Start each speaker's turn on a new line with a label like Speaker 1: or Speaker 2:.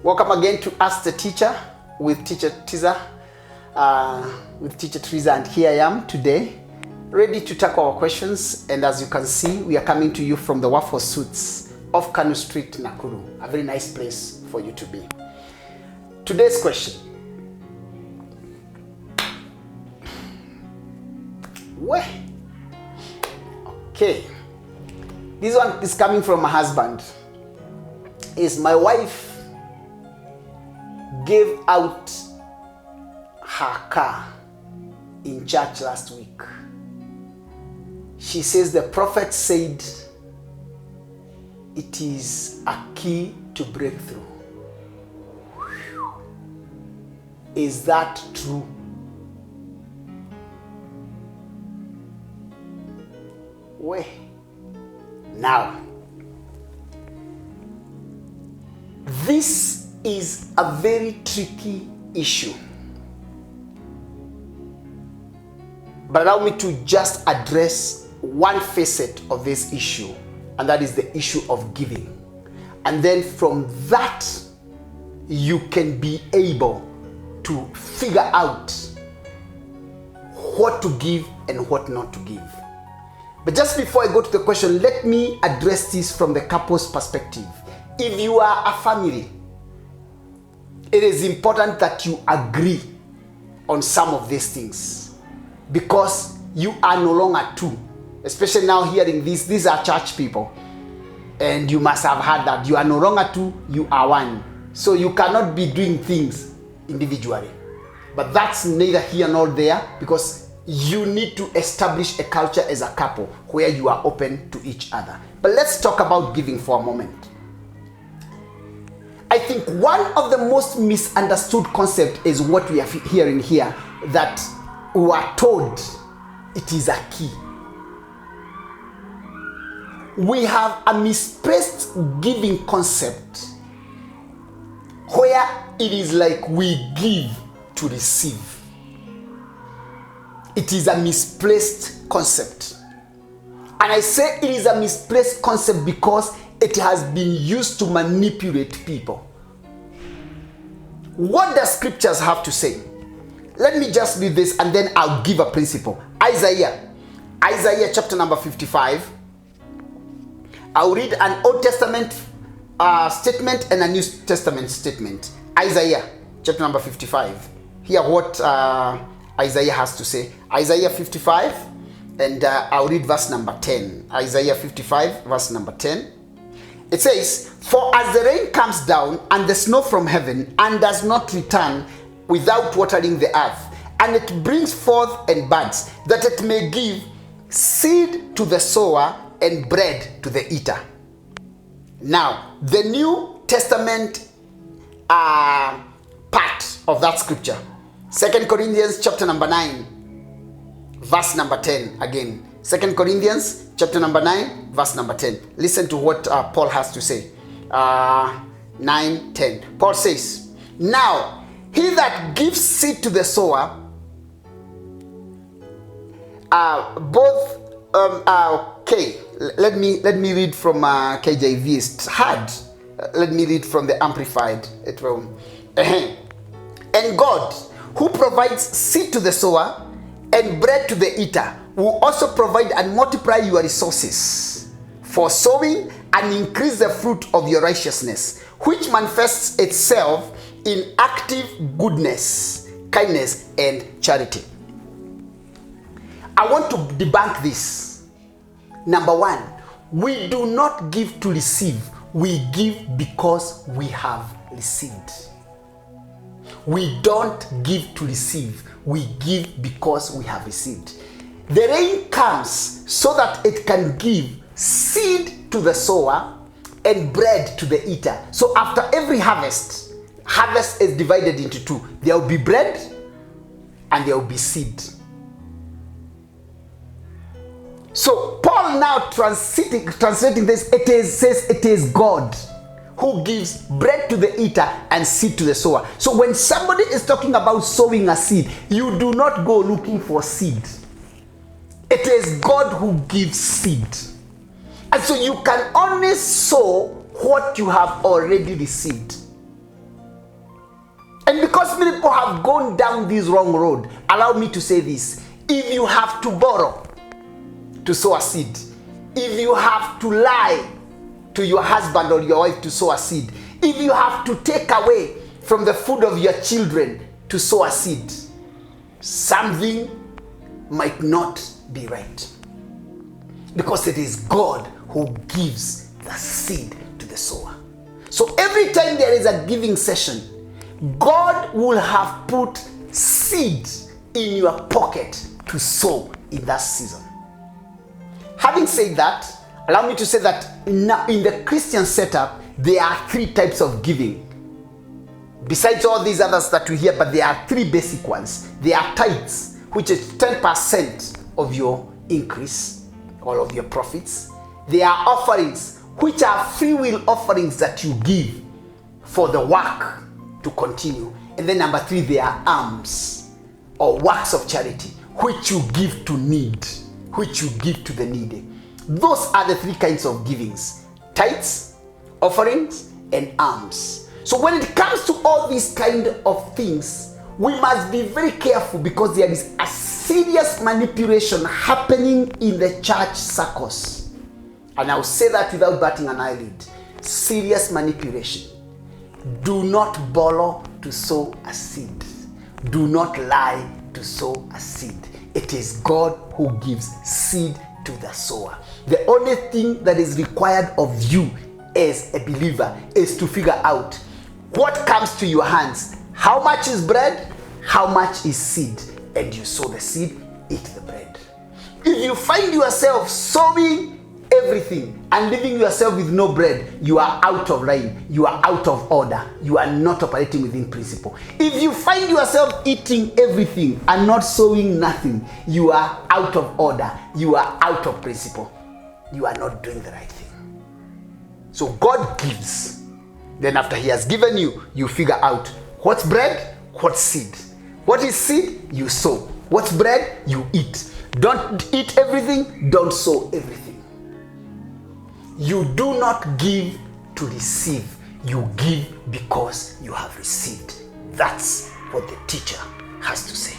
Speaker 1: Welcome again to Ask the Teacher with Teacher Tiza, and here I am today, ready to tackle our questions. And as you can see, we are coming to you from the Waffle Suits off Kanu Street, Nakuru. A very nice place for you to be. Today's question. Where? Okay. This one is coming from my husband. Is my wife gave out her car in church last week. She says the prophet said it is a key to breakthrough. Is that true? Where? Now, this is a very tricky issue. But allow me to just address one facet of this issue, and that is the issue of giving. And then from that, you can be able to figure out what to give and what not to give. But just before I go to the question, let me address this from the couple's perspective. If you are a family, it is important that you agree on some of these things, because you are no longer two. Especially now hearing this, these are church people, and you must have heard that you are no longer two, you are one. So you cannot be doing things individually. But that's neither here nor there, because you need to establish a culture as a couple where you are open to each other. But let's talk about giving for a moment. I think one of the most misunderstood concepts is what we are hearing here, that we are told it is a key. We have a misplaced giving concept where it is like we give to receive. It is a misplaced concept. And I say it is a misplaced concept because it has been used to manipulate people. What does scriptures have to say? Let me just read this and then I'll give a principle. Isaiah chapter number 55. I'll read an Old Testament statement and a New Testament statement. Isaiah chapter number 55. Hear what Isaiah has to say. Isaiah 55, and I'll read verse number 10. Isaiah 55, verse number 10. It says, "For as the rain comes down and the snow from heaven, and does not return without watering the earth, and it brings forth and buds, that it may give seed to the sower and bread to the eater." Now, the New Testament part of that scripture, 2 Corinthians chapter number 9, verse number 10 again. 2 Corinthians chapter number 9, verse number 10. Listen to what Paul has to say. 9:10. Paul says, "Now, he that gives seed to the sower, okay, let me read from KJV. It's hard. Let me read from the Amplified. It will. "And God, who provides seed to the sower and bread to the eater, will also provide and multiply your resources for sowing and increase the fruit of your righteousness, which manifests itself in active goodness, kindness, and charity." I want to debunk this. Number one, we do not give to receive. We give because we have received. We don't give to receive. We give because we have received. The rain comes so that it can give seed to the sower and bread to the eater. So after every harvest is divided into two. There will be bread and there will be seed. So Paul now translating this, says it is God who gives bread to the eater and seed to the sower. So when somebody is talking about sowing a seed, you do not go looking for seed. It is God who gives seed. And so you can only sow what you have already received. And because many people have gone down this wrong road, allow me to say this. If you have to borrow to sow a seed, if you have to lie to your husband or your wife to sow a seed, if you have to take away from the food of your children to sow a seed, something might not be right. Because it is God who gives the seed to the sower. So every time there is a giving session, God will have put seed in your pocket to sow in that season. Having said that, allow me to say that now in the Christian setup, there are 3 types of giving. Besides all these others that we hear, but there are 3 basic ones. There are tithes, which is 10% of your increase, all of your profits. There are offerings, which are free will offerings that you give for the work to continue. And then number 3, there are alms or works of charity, which you give to need, which you give to the needy. Those are the 3 kinds of givings: tithes, offerings, and alms. So when it comes to all these kind of things, we must be very careful, because there is a serious manipulation happening in the church circles. And I'll say that without batting an eyelid. Serious manipulation. Do not borrow to sow a seed. Do not lie to sow a seed. It is God who gives seed to the sower. The only thing that is required of you as a believer is to figure out what comes to your hands. How much is bread? How much is seed? And you sow the seed, eat the bread. If you find yourself sowing everything and leaving yourself with no bread, you are out of line, you are out of order, you are not operating within principle. If you find yourself eating everything and not sowing nothing, you are out of order, you are out of principle, you are not doing the right thing. So God gives. Then after he has given you, you figure out what's bread, what's seed. What is seed? You sow. What's bread? You eat. Don't eat everything, don't sow everything. You do not give to receive. You give because you have received. That's what the teacher has to say.